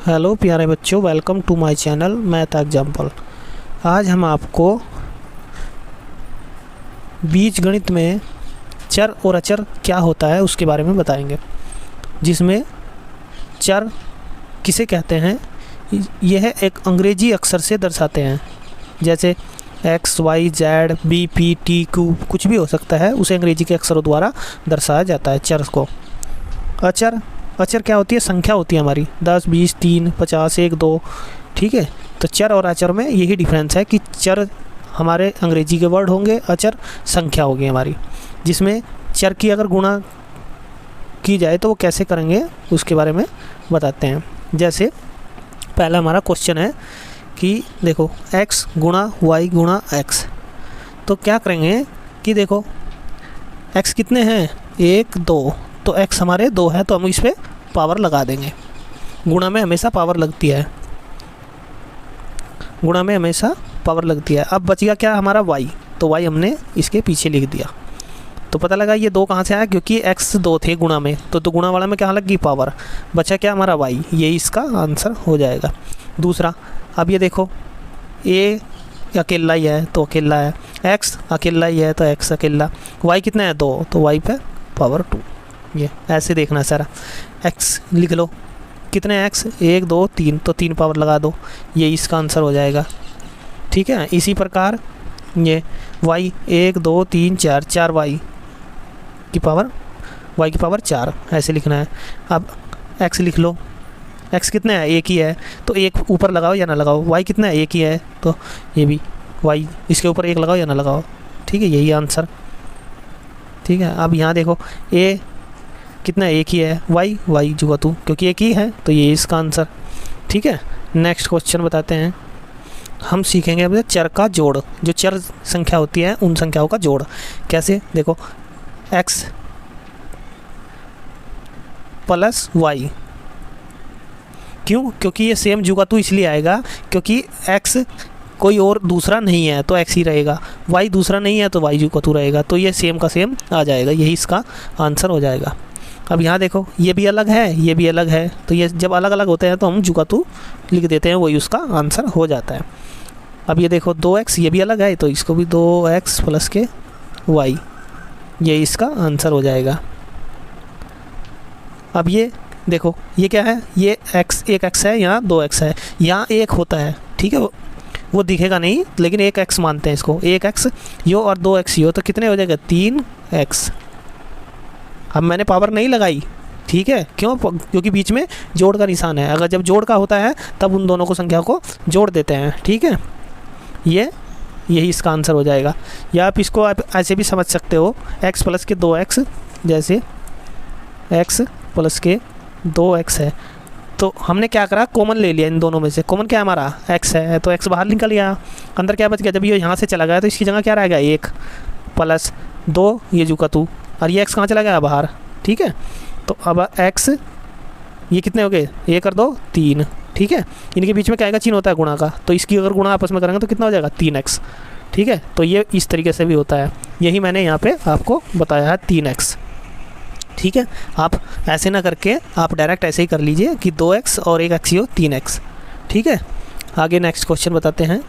Hello प्यारे बच्चों, welcome to my channel math example. आज हम आपको बीजगणित में चर और अचर क्या होता है उसके बारे में बताएंगे, जिसमें चर किसे कहते हैं यह एक अंग्रेजी अक्षर से दर्शाते हैं, जैसे x y z b p t q कुछ भी हो सकता है, उसे अंग्रेजी के अक्षरों द्वारा दर्शाया जाता है चर को। अचर क्या होती है? संख्या होती है हमारी 10, 20, 3, 50, 1, 2। ठीक है, तो चर और अचर में यही डिफरेंस है कि चर हमारे अंग्रेजी के वर्ड होंगे, अचर संख्या होगी हमारी, जिसमें चर की अगर गुणा की जाए तो वो कैसे करेंगे उसके बारे में बताते हैं। जैसे पहला हमारा क्वेश्चन है कि देखो x गुणा वाई गुणा x, तो क्या करेंगे कि देखो x कितने हैं 1, 2, तो x हमारे 2 है तो हम इस पर पावर लगा देंगे। गुणा में हमेशा पावर लगती है, गुणा में हमेशा पावर लगती है। अब बच गया क्या हमारा y, तो y हमने इसके पीछे लिख दिया, तो पता लगा ये 2 कहाँ से आया, क्योंकि x 2 थे गुणा में, तो गुणा वाला में क्या लगी पावर, बचा क्या हमारा y, ये इसका आंसर हो जाएगा। दूसरा, अब ये देखो a अकेला ही है तो अकेला है, x अकेला ही है तो x अकेला, y कितना है 2, तो y पे पावर 2। ये ऐसे देखना है सारा। x लिख लो, कितने x 1, 2, 3, तो 3 पावर लगा दो, ये इसका आंसर हो जाएगा। ठीक है, इसी प्रकार ये y 1, 2, 3, 4, 4 y की पावर 4 ऐसे लिखना है। अब x लिख लो, x कितना है 1 ही है तो 1 ऊपर लगाओ या ना लगाओ, y कितना है 1 ही है तो ये भी y इसके ऊपर 1 लगाओ या ना लगाओ। ठीक है, यही आंसर। ठीक है, अब यहाँ देखो a कितना 1 ही है, y जुगा तू क्योंकि 1 ही है तो ये इसका आंसर। ठीक है, नेक्स्ट क्वेश्चन बताते हैं। हम सीखेंगे अब चर का जोड़, जो चर संख्या होती है उन संख्याओं का जोड़ कैसे। देखो x प्लस y, क्यों? क्योंकि ये सेम जुगातू इसलिए आएगा क्योंकि x कोई और दूसरा नहीं है तो x ही रहेगा, y दूसरा नहीं है तो y जुगातू रहेगा, तो ये सेम का सेम आ जाएगा, यही इसका आंसर हो जाएगा। अब यहाँ देखो ये भी अलग है ये भी अलग है, तो ये जब अलग अलग होते हैं तो हम जुगातू लिख देते हैं, वही उसका आंसर हो जाता है। अब ये देखो 2x ये भी अलग है तो इसको भी 2x प्लस के y, ये इसका आंसर हो जाएगा। अब ये देखो ये क्या है, ये x 1x है, यहाँ 2x है, यहाँ 1 होता है। ठीक है, वो दिखेगा नहीं लेकिन 1x मानते हैं इसको, 1x यो और 2x यो, तो कितने हो जाएगा 3x। अब मैंने पावर नहीं लगाई, ठीक है, क्यों? क्योंकि बीच में जोड़ का निशान है, अगर जब जोड़ का होता है तब उन दोनों को संख्या को जोड़ देते हैं। ठीक है, यही इसका आंसर हो जाएगा। या आप इसको आप ऐसे भी समझ सकते हो, x प्लस के 2x, जैसे x प्लस के 2x है तो हमने क्या करा, कॉमन ले लिया इन दोनों में से। कॉमन क्या है हमारा x है तो x बाहर निकल गया, अंदर क्या बच गया, जब ये यहाँ से चला गया तो इसकी जगह क्या रहेगा 1 प्लस 2 ये जुका तू, और ये x कहाँ चला गया बाहर। ठीक है, तो अब x ये कितने हो गए 1 और 2 3। ठीक है, इनके बीच में क्या आएगा, चिन्ह होता है गुणा का, तो इसकी अगर गुणा आपस में करेंगे तो कितना हो जाएगा 3x। ठीक है, तो ये इस तरीके से भी होता है, यही मैंने यहाँ पे आपको बताया है 3x। ठीक है, आप ऐसे ना करके आप डायरेक्ट ऐसे ही कर लीजिए कि 2x और 1x ही हो 3x। ठीक है, आगे नेक्स्ट क्वेश्चन बताते हैं।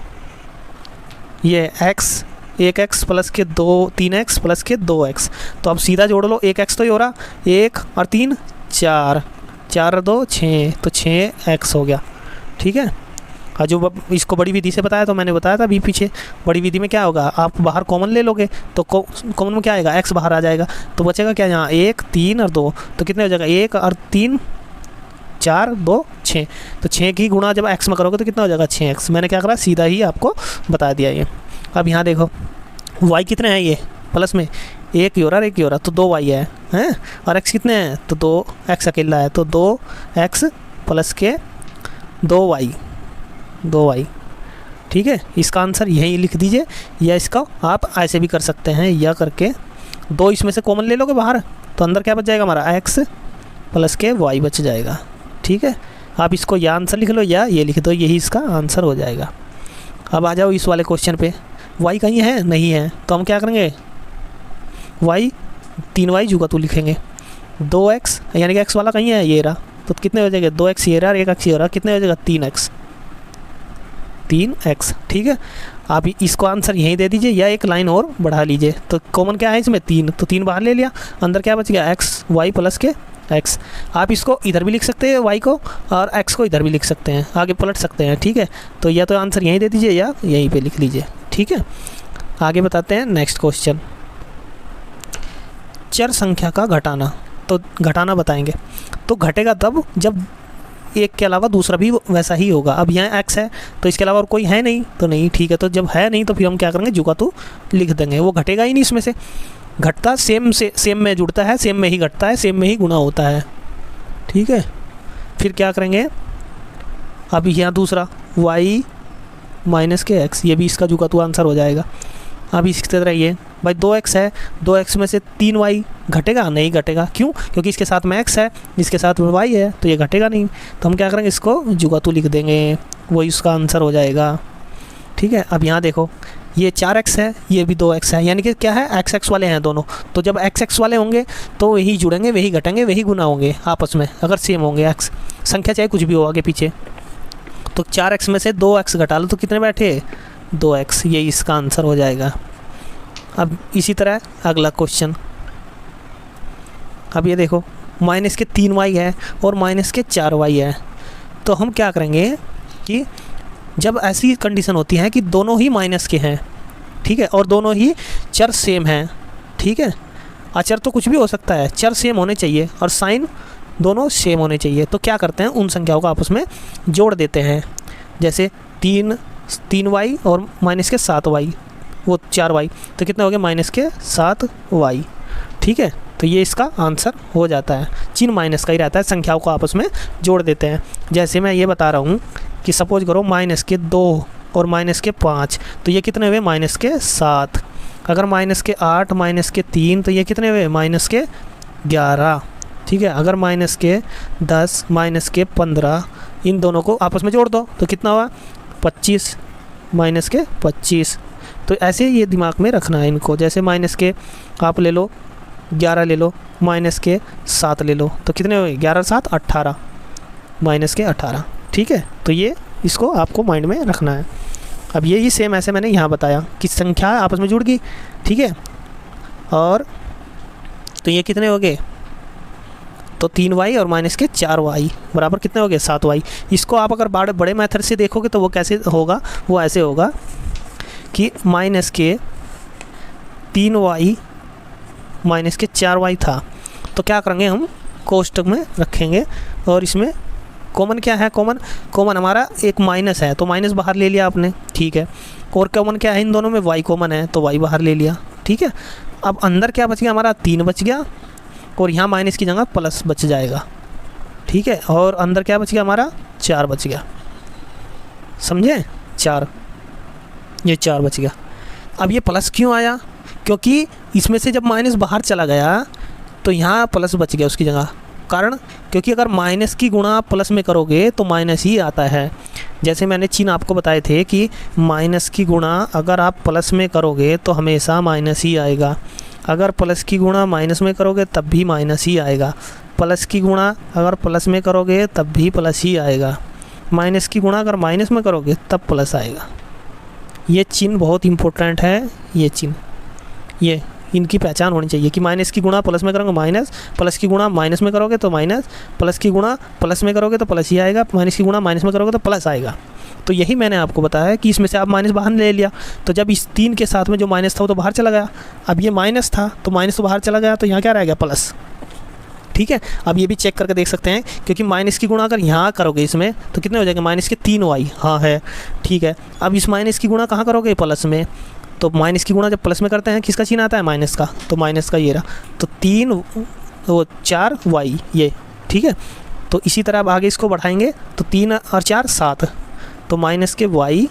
ये x 1x प्लस के 3x प्लस के 2x, तो अब सीधा जोड़ लो, 1x तो ये हो रहा 1 और 3 4, 4 और 2 6, तो 6x हो गया। ठीक है, और जो इसको बड़ी विधि से बताया तो मैंने बताया था अभी पीछे, बड़ी विधि में क्या होगा, आप बाहर कॉमन ले लोगे तो कॉमन में क्या आएगा x बाहर आ जाएगा, तो बचेगा क्या यहाँ 1 3 और 2, तो कितने हो जाएगा 1 और 3 4 2 6, तो 6 की गुणा जब x में करोगे तो कितना हो जाएगा 6x। मैंने क्या करा, सीधा ही आपको बता दिया ये। अब यहाँ देखो y कितने हैं, ये प्लस में 1 योरा और 1 योरा, तो 2y है और x कितने हैं, तो 2x अकेला है, तो 2x प्लस के 2y। ठीक है, इसका आंसर यही लिख दीजिए, या इसका आप ऐसे भी कर सकते हैं, या करके 2 इसमें से कॉमन ले लोगे बाहर तो अंदर क्या बच जाएगा हमारा x प्लस के y बच जाएगा। ठीक है, आप इसको या आंसर लिख लो या ये लिख दो, यही इसका आंसर हो जाएगा। अब आ जाओ इस वाले क्वेश्चन पे, y कहीं है नहीं है तो हम क्या करेंगे, y 3y जुगा तो लिखेंगे, 2x यानी कि x वाला कहीं है, ये रहा तो कितने हो जाएंगे, 2x ये रहा और 1x ये हो रहा, कितने हो जाएगा 3x, 3x। ठीक है, आप इसको आंसर यहीं दे दीजिए या एक लाइन और बढ़ा लीजिए। तो कॉमन क्या है इसमें 3, तो 3 बाहर ले लिया, अंदर क्या बच गया x y प्लस के x। आप इसको इधर भी लिख सकते हैं y को और x को इधर भी लिख सकते हैं, आगे पलट सकते हैं। ठीक है, तो या तो आंसर यहीं दे दीजिए या यहीं पे लिख लीजिए। ठीक है, आगे बताते हैं नेक्स्ट क्वेश्चन। चर संख्या का घटाना, तो घटाना बताएंगे। तो घटेगा तब जब एक के अलावा दूसरा भी वैसा ही होगा। अब यहाँ x है तो इसके अलावा और कोई है नहीं, तो नहीं। ठीक है, तो जब है नहीं तो फिर हम क्या करेंगे, जुगा तो लिख देंगे, वो घटेगा ही नहीं इसमें से। घटता सेम से सेम में जुड़ता है, सेम में ही घटता है, सेम में ही गुना होता है। ठीक है, फिर क्या करेंगे, अब यहाँ दूसरा y माइनस के x, ये भी इसका जुगा तो आंसर हो जाएगा। अब इसी तरह ये भाई 2x है, 2x में से 3y घटेगा, नहीं घटेगा। क्यों? क्योंकि इसके साथ में x है, इसके साथ में y है, तो ये घटेगा नहीं। तो हम क्या करेंगे, इसको जुगातू लिख देंगे, वही इसका आंसर हो जाएगा। ठीक है, अब यहाँ देखो ये 4x है, ये भी 2x है, यानी कि क्या है, x वाले हैं दोनों। तो जब x वाले होंगे तो वही जुड़ेंगे, वही घटेंगे, वही गुना होंगे आपस में, अगर सेम होंगे x संख्या चाहे कुछ भी हो आगे पीछे। तो 4x में से 2x घटा लो तो कितने बैठे, 2x, ये इसका आंसर हो जाएगा। अब इसी तरह अगला क्वेश्चन, अब ये देखो माइनस के 3y है और माइनस के 4y है। तो हम क्या करेंगे कि जब ऐसी कंडीशन होती है कि दोनों ही माइनस के हैं, ठीक है, और दोनों ही चर सेम हैं, ठीक है, अचर तो कुछ भी हो सकता है, चर सेम होने चाहिए और साइन दोनों सेम होने चाहिए। तो क्या करते हैं, उन संख्याओं को आपस में जोड़ देते हैं। जैसे 3y और माइनस के 7y, वो 4y, तो कितना हो गया, माइनस के 7y। ठीक है, तो ये इसका आंसर हो जाता है। चिन्ह माइनस का ही रहता है, संख्याओं को आपस में जोड़ देते हैं। जैसे मैं ये बता रहा हूँ कि सपोज करो माइनस के 2 और माइनस के 5, तो ये कितने हुए, माइनस के 7। अगर माइनस के 8 माइनस के 3, तो ये कितने हुए, माइनस के 11। ठीक है, अगर माइनस के 10 माइनस के 15, इन दोनों को आपस में जोड़ दो तो कितना हुआ, 25 माइनस के 25। तो ऐसे ये दिमाग में रखना है इनको। जैसे माइनस के आप ले लो 11 ले लो, माइनस के 7 ले लो, तो कितने हुए, 11 7 18, माइनस के 18। ठीक है, तो ये इसको आपको माइंड में रखना है। अब यही सेम ऐसे मैंने यहाँ बताया कि संख्या आपस में जुड़ गई। ठीक है, और तो ये कितने हो गए, तो 3y और माइनस के 4y बराबर कितने हो गए, 7y। इसको आप अगर बड़े मेथड से देखोगे तो वो कैसे होगा, वो ऐसे होगा कि माइनस के 3y माइनस के 4y था, तो क्या करेंगे, हम कोष्टक में रखेंगे और इसमें कॉमन क्या है, कॉमन हमारा एक माइनस है, तो माइनस बाहर ले लिया आपने। ठीक है, और कॉमन क्या है, इन दोनों में y कॉमन है, तो y बाहर ले लिया। ठीक है, अब अंदर क्या बच गया, हमारा 3 बच गया और यहाँ माइनस की जगह प्लस बच जाएगा। ठीक है, और अंदर क्या बच गया, हमारा 4 बच गया, समझे, 4, ये 4 बच गया। अब ये प्लस क्यों आया, क्योंकि इसमें से जब माइनस बाहर चला गया तो यहाँ प्लस बच गया उसकी जगह। कारण, क्योंकि अगर माइनस की गुणा प्लस में करोगे तो माइनस ही आता है। जैसे मैंने चिन्ह आपको बताए थे कि माइनस की गुणा अगर आप प्लस में करोगे तो हमेशा माइनस ही आएगा, अगर प्लस की गुणा माइनस में करोगे तब भी माइनस ही आएगा, प्लस की गुणा अगर प्लस में करोगे तब भी प्लस ही आएगा, माइनस की गुणा अगर माइनस में करोगे तब प्लस आएगा। ये चिन्ह बहुत इम्पोर्टेंट है, ये चिन्ह, ये इनकी पहचान होनी चाहिए कि माइनस की गुणा प्लस में करोगे माइनस, प्लस की गुणा माइनस में करोगे तो माइनस, प्लस की गुणा प्लस में करोगे तो प्लस ही आएगा, माइनस की गुणा माइनस में करोगे तो प्लस आएगा। तो यही मैंने आपको बताया कि इसमें से आप माइनस बाहर ले लिया, तो जब इस 3 के साथ में जो माइनस था वो तो बाहर चला गया। अब ये माइनस था तो माइनस तो बाहर चला गया, तो यहाँ क्या रह गया, प्लस। ठीक है, अब ये भी चेक करके देख सकते हैं, क्योंकि माइनस की गुणा अगर यहाँ करोगे इसमें तो कितने हो जाएगा, माइनस के 3y, हाँ है। ठीक है, अब इस माइनस की गुणा कहाँ करोगे, प्लस में। तो माइनस की गुणा जब प्लस में करते हैं किसका चिन्ह आता है, माइनस का, तो माइनस का ये रहा, तो 3 वो 4y ये। ठीक है, तो इसी तरह अब आगे इसको बढ़ाएंगे तो 3 और 4 7, तो माइनस के y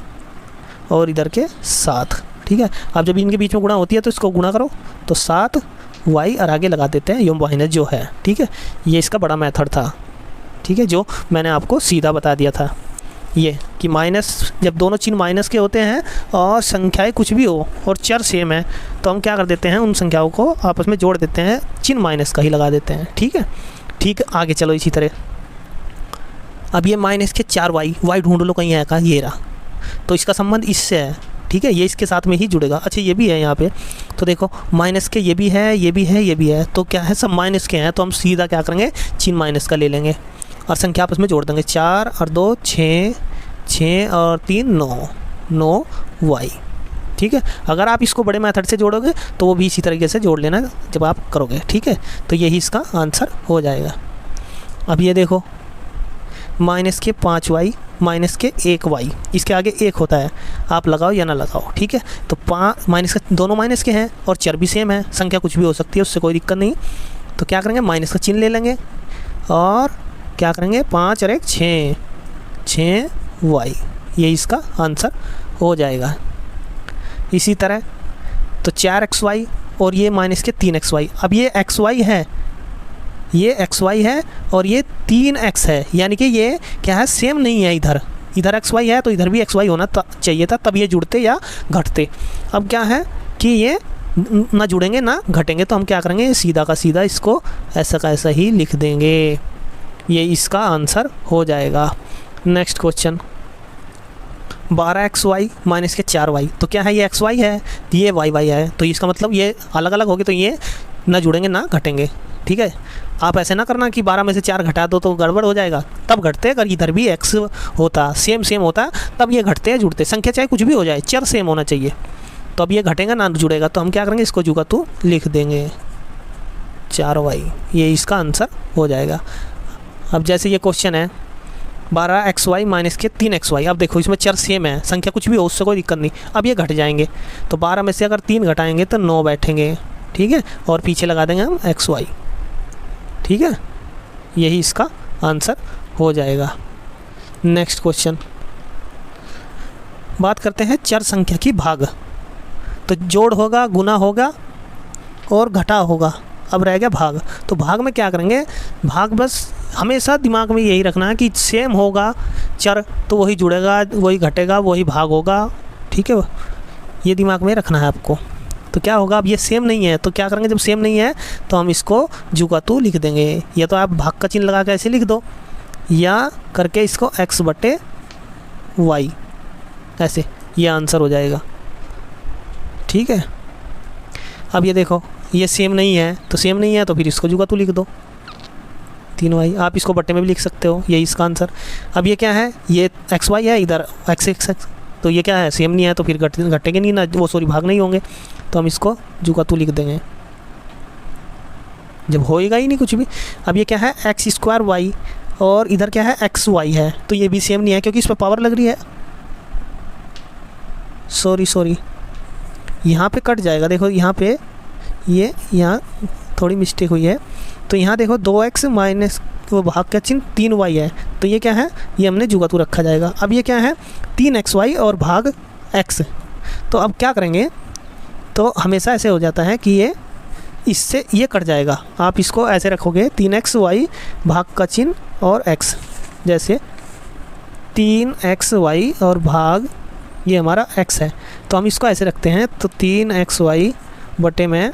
और इधर के 7। ठीक है, अब जब इनके बीच में गुणा होती है तो इसको गुणा करो तो 7y और आगे लगा देते हैं यो माइनस जो है। ठीक है, ये इसका बड़ा मेथड था। ठीक है, जो मैंने आपको सीधा बता दिया था, ये कि माइनस, जब दोनों चिन्ह माइनस के होते हैं और संख्याएं कुछ भी हो और चर सेम है तो हम क्या कर देते हैं, उन संख्याओं को आपस में जोड़ देते हैं, चिन्ह माइनस का ही लगा देते हैं। ठीक है, ठीक, आगे चलो इसी तरह अब ये माइनस के 4y, y ढूंढ लो कहीं है का, ये रहा। तो इसका संबंध इससे है, ठीक है, ये इसके साथ में ही जुड़ेगा। अच्छा ये भी है यहाँ पे, तो देखो माइनस के ये भी है, ये भी है, ये भी है, तो क्या है, सब माइनस के हैं, तो हम सीधा क्या करेंगे, चिन्ह माइनस का ले लेंगे और संख्या आपस में जोड़ देंगे। 4 और 2 6, 6 और 3 9, 9y, ठीक है। अगर आप इसको बड़े मेथड से जोड़ोगे तो वो भी इसी तरीके से जोड़ लेना जब आप करोगे, ठीक है। तो यही इसका आंसर हो जाएगा। अब ये देखो माइनस के 5y माइनस के 1y, इसके आगे 1 होता है, आप लगाओ या ना लगाओ, ठीक है। तो माइनस का, दोनों माइनस के हैं और चर भी सेम है, संख्या कुछ भी हो सकती है, उससे कोई दिक्कत नहीं। तो क्या करेंगे, माइनस का चिन्ह ले लेंगे और क्या करेंगे, 5 और 1 6, 6y, ये इसका आंसर हो जाएगा। इसी तरह तो 4xy और ये माइनस के 3xy, अब ये xy है, ये xy है और ये 3x है, यानी कि ये क्या है, सेम नहीं है। इधर xy है तो इधर भी xy होना चाहिए था, तब ये जुड़ते या घटते। अब क्या है कि ये ना जुड़ेंगे ना घटेंगे, तो हम क्या करेंगे, सीधा का सीधा इसको ऐसा का ऐसा ही लिख देंगे, ये इसका आंसर हो जाएगा। नेक्स्ट क्वेश्चन 12xy माइनस के 4y, तो क्या है, ये xy है, ये y है, तो इसका मतलब ये अलग अलग होंगे, तो ये ना जुड़ेंगे ना घटेंगे, ठीक है। आप ऐसे ना करना कि 12 में से 4 घटा दो तो गड़बड़ हो जाएगा, तब घटते। अगर इधर भी x होता, सेम होता, तब ये घटते हैं जुड़ते, संख्या चाहे कुछ भी हो जाए, चर सेम होना चाहिए। तो अब ये घटेगा ना जुड़ेगा, तो हम क्या करेंगे, इसको जुगा तो लिख देंगे 4y, ये इसका आंसर हो जाएगा। अब जैसे ये क्वेश्चन है 12xy माइनस के 3xy, अब देखो इसमें चर सेम है, संख्या कुछ भी हो उससे कोई दिक्कत नहीं। अब ये घट जाएंगे, तो 12 में से अगर 3 घटाएंगे तो 9 बैठेंगे, ठीक है, और पीछे लगा देंगे हम xy, ठीक है, यही इसका आंसर हो जाएगा। नेक्स्ट क्वेश्चन बात करते हैं चर संख्या की भाग। तो जोड़ होगा, गुना होगा और घटा होगा, अब रह गया भाग। तो भाग में क्या करेंगे, भाग बस हमेशा दिमाग में यही रखना है कि सेम होगा चर तो वही जुड़ेगा, वही घटेगा, वही भाग होगा, ठीक है, ये दिमाग में रखना है आपको। तो क्या होगा, अब ये सेम नहीं है तो क्या करेंगे, जब सेम नहीं है तो हम इसको जुगा तू लिख देंगे, या तो आप भाग का चिन्ह लगा के ऐसे लिख दो, या करके इसको x/y ऐसे, ये आंसर हो जाएगा, ठीक है। अब ये देखो ये सेम नहीं है, तो सेम नहीं है तो फिर इसको जुगा तू लिख दो 3y, आप इसको बट्टे में भी लिख सकते हो, यही इसका आंसर। अब ये क्या है, ये xy है, इधर x, तो ये क्या है, सेम नहीं है तो फिर घटेंगे नहीं ना, वो सॉरी भाग नहीं होंगे, तो हम इसको जुगा तू लिख देंगे, जब होएगा ही नहीं कुछ भी। अब ये क्या है, x² और इधर क्या है, xy है, तो ये भी सेम नहीं है क्योंकि इस पर पावर लग रही है, सॉरी यहाँ पे कट जाएगा, देखो यहाँ पे ये यहाँ थोड़ी मिस्टेक हुई है। तो यहाँ देखो 2x माइनस वो भाग का चिन्ह 3y है, तो ये क्या है, ये हमने जुगा तू रखा जाएगा। अब ये क्या है, 3xy और भाग x, तो अब क्या करेंगे, तो हमेशा ऐसे हो जाता है कि ये इससे ये कट जाएगा, आप इसको ऐसे रखोगे 3xy भाग का चिन्ह और x, जैसे 3xy और भाग ये हमारा x है, तो हम इसको ऐसे रखते हैं, तो 3xy बटे में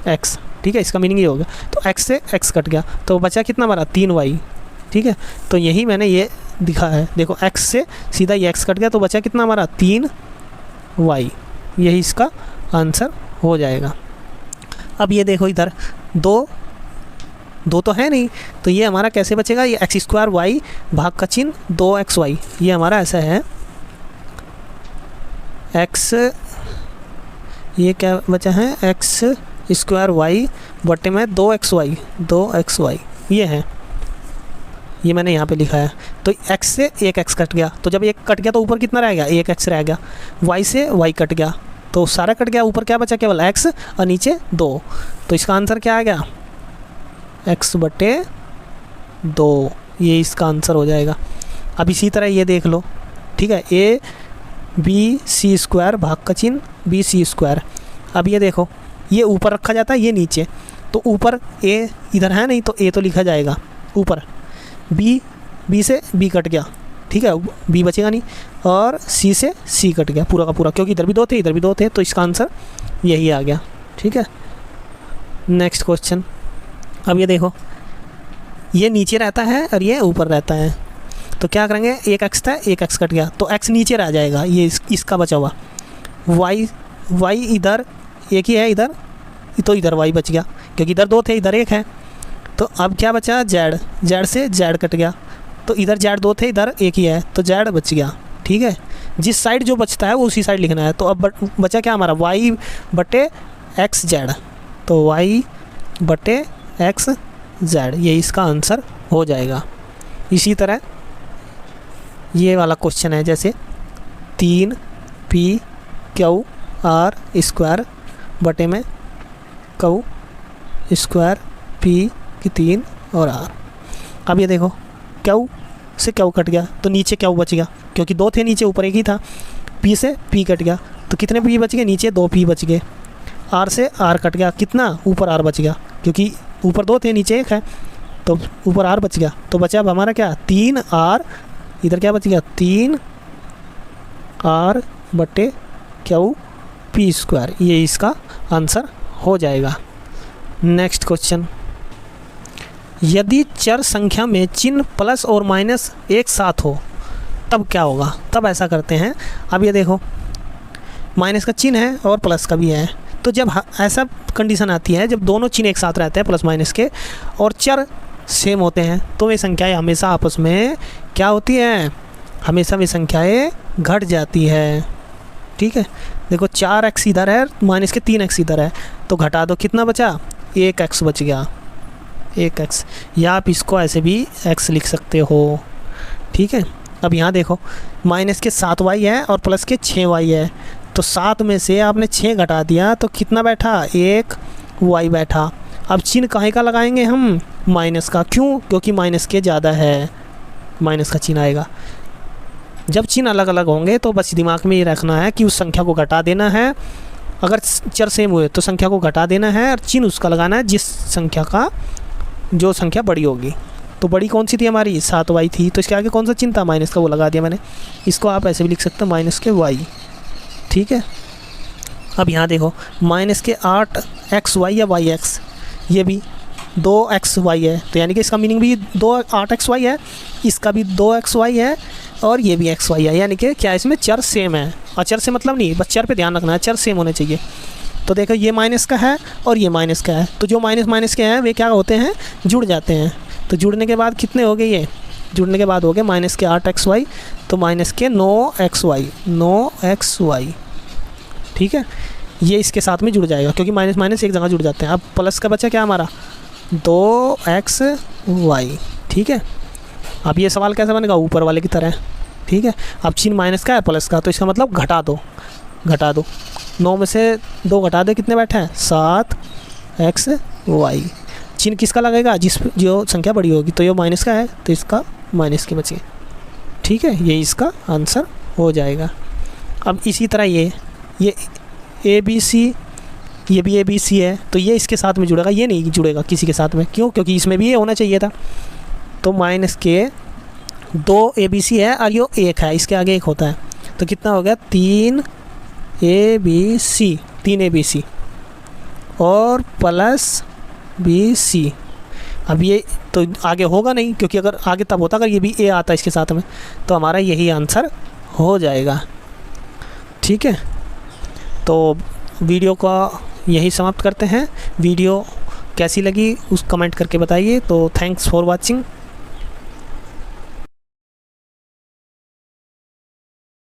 x, ठीक है, इसका मीनिंग ये होगा। तो x से x कट गया तो बचा कितना हमारा 3y, ठीक है, तो यही मैंने ये दिखा है, देखो x से सीधा ये x कट गया तो बचा कितना हमारा 3y, यही इसका आंसर हो जाएगा। अब ये देखो इधर दो तो है नहीं, तो ये हमारा कैसे बचेगा, ये x² भाग का चिन्ह 2xy, ये हमारा ऐसा है x, ये क्या बचा है, x² बटे में 2xy, ये है, ये मैंने यहाँ पे लिखा है। तो x से एक x कट गया, तो जब एक कट गया तो ऊपर कितना रह गया, एक x रह गया, y से y कट गया तो सारा कट गया, ऊपर क्या बचा केवल x और नीचे 2, तो इसका आंसर क्या आ गया, x/2, ये इसका आंसर हो जाएगा। अब इसी तरह ये देख लो, ठीक है, ABC² भाग का चिन्ह BC²। अब ये देखो ये ऊपर रखा जाता है, ये नीचे, तो ऊपर a इधर है नहीं तो a तो लिखा जाएगा ऊपर, b से b कट गया, ठीक है, b बचेगा नहीं, और c से c कट गया पूरा का पूरा, क्योंकि इधर भी 2 थे इधर भी 2 थे, तो इसका आंसर यही आ गया, ठीक है। नेक्स्ट क्वेश्चन, अब ये देखो ये नीचे रहता है और ये ऊपर रहता है, तो क्या करेंगे, एक एक्स था, एक एक्स कट गया तो एक्स नीचे रह जाएगा, ये इसका बचा हुआ। वाई इधर एक ही है, इधर तो इधर वाई बच गया, क्योंकि इधर 2 थे इधर 1 है। तो अब क्या बचा, जेड से जेड कट गया, तो इधर जेड 2 थे इधर 1 ही है, तो जेड बच गया। ठीक है, जिस साइड जो बचता है वो उसी साइड लिखना है। तो अब बचा क्या हमारा, वाई बटे एक्स जेड, तो वाई बटे एक्स जेड, ये इसका आंसर हो जाएगा। इसी तरह ये वाला क्वेश्चन है, जैसे 3p/r² बटे में q² p की 3 और r। अब ये देखो q से q कट गया तो नीचे q बच गया, क्योंकि 2 थे नीचे, ऊपर 1 ही था। p से p कट गया तो कितने p बच गए, नीचे 2p बच गए। r से r कट गया, कितना, ऊपर r बच गया, क्योंकि ऊपर 2 थे नीचे 1 है, तो ऊपर r बच गया। तो बचा अब हमारा क्या, 3r, इधर क्या बच गया, 3r बटे q p², ये इसका आंसर हो जाएगा। नेक्स्ट क्वेश्चन, यदि चर संख्या में चिन्ह प्लस और माइनस एक साथ हो तब क्या होगा। तब ऐसा करते हैं, अब ये देखो माइनस का चिन्ह है और प्लस का भी है, तो जब ऐसा कंडीशन आती है जब दोनों चिन्ह एक साथ रहते हैं प्लस माइनस के और चर सेम होते हैं, तो वे संख्याएं हमेशा आपस में क्या होती हैं, हमेशा वे संख्याएं घट जाती है। ठीक है, देखो 4x इधर है, माइनस के 3x इधर है, तो घटा दो, कितना बचा, 1x बच गया, 1x, या आप इसको ऐसे भी x लिख सकते हो। ठीक है, अब यहाँ देखो माइनस के 7y है और प्लस के 6y है, तो 7 में से आपने 6 घटा दिया तो कितना बैठा, 1y बैठा। अब चिन्ह काहे का लगाएंगे हम, माइनस का, क्यों, क्योंकि माइनस के ज़्यादा है, माइनस का चिन्ह आएगा। जब चिन्ह अलग अलग होंगे तो बस दिमाग में ये रखना है कि उस संख्या को घटा देना है, अगर चर सेम हुए तो संख्या को घटा देना है और चिन्ह उसका लगाना है जिस संख्या का, जो संख्या बड़ी होगी। तो बड़ी कौन सी थी हमारी, 7y थी, तो इसके आगे कौन सा चिन्ह था, माइनस का, वो लगा दिया मैंने। इसको आप ऐसे भी लिख सकते हो, माइनस के y। ठीक है, अब यहाँ देखो माइनस के 8xy या yx, ये भी 2xy है, तो यानी कि इसका मीनिंग भी 8xy है, इसका भी 2xy है और ये भी xy है, यानी कि क्या इसमें चर सेम है। और चर से मतलब नहीं, बस चर पे ध्यान रखना है, चर सेम होने चाहिए। तो देखो ये माइनस का है और ये माइनस का है, तो जो माइनस माइनस के हैं वे क्या होते हैं, जुड़ जाते हैं। तो जुड़ने के बाद कितने हो गए, ये जुड़ने के बाद हो गए माइनस के 8xy, तो माइनस के 9xy। ठीक है, ये इसके साथ में जुड़ जाएगा, क्योंकि माइनस माइनस एक जगह जुड़ जाते हैं। अब प्लस का बचा क्या हमारा, 2xy। ठीक है, अब ये सवाल कैसे बनेगा, ऊपर वाले की तरह। ठीक है, अब चिन्ह माइनस का है प्लस का, तो इसका मतलब घटा दो, 9 में से 2 घटा दे, कितने बैठे हैं, 7xy। चिन्ह किसका लगेगा, जो संख्या बड़ी होगी, तो ये माइनस का है तो इसका माइनस के बचे। ठीक है, ये इसका आंसर हो जाएगा। अब इसी तरह ये ABC, ये भी ABC है, तो ये इसके साथ में जुड़ेगा, ये नहीं जुड़ेगा किसी के साथ में, क्यों, क्योंकि इसमें भी ये होना चाहिए था। तो माइनस के 2 ABC है और ये 1 है, इसके आगे 1 होता है, तो कितना हो गया, 3ABC और प्लस BC। अब ये तो आगे होगा नहीं, क्योंकि अगर आगे तब होता अगर ये भी A आता इसके साथ में, तो हमारा यही आंसर हो जाएगा। ठीक है, तो वीडियो का यही समाप्त करते हैं। वीडियो कैसी लगी उस कमेंट करके बताइए। तो थैंक्स फॉर वाचिंग।